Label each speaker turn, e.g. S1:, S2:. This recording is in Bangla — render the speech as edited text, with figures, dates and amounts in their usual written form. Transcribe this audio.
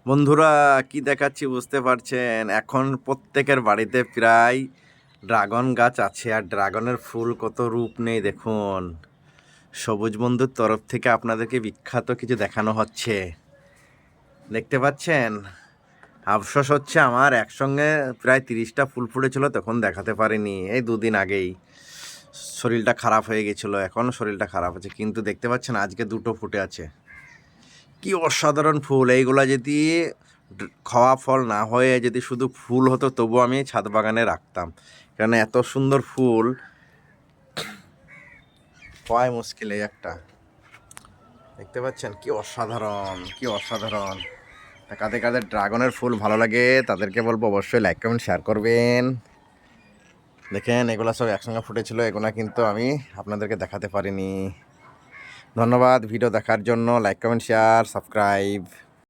S1: বন্ধুরা, কি দেখাচ্ছি বুঝতে পারছেন? এখন প্রত্যেকের বাড়িতে প্রায় ড্রাগন গাছ আছে, আর ড্রাগনের ফুল কত রূপ নেই দেখুন। সবুজ বন্ধুর তরফ থেকে আপনাদেরকে বিখ্যাত কিছু দেখানো হচ্ছে, দেখতে পাচ্ছেন? আফসোস হচ্ছে আমার একসঙ্গে প্রায় 30টা ফুল ফুটেছিল, তখন দেখাতে পারিনি। এই দুদিন আগেই শরীরটা খারাপ হয়ে গেছিলো, এখন শরীরটা খারাপ আছে, কিন্তু দেখতে পাচ্ছেন আজকে দুটো ফুটে আছে। কি অসাধারণ ফুল! এইগুলা যদি খাওয়া ফল না হয়ে যদি শুধু ফুল হতো, তবু আমি ছাদ বাগানে রাখতাম, কারণ এত সুন্দর ফুল পাওয়াই মুশকিল। এই একটা দেখতে পাচ্ছেন, কি অসাধারণ, কি অসাধারণ! কাদের কাদের ড্রাগনের ফুল ভালো লাগে তাদেরকে বলবো অবশ্যই লাইক কমেন্ট শেয়ার করবেন। দেখেন, এগুলা সব একসঙ্গে ফুটেছিল, এগুলা কিন্তু আমি আপনাদেরকে দেখাতে পারিনি। ধন্যবাদ ভিডিও দেখার জন্য। Like comment share subscribe.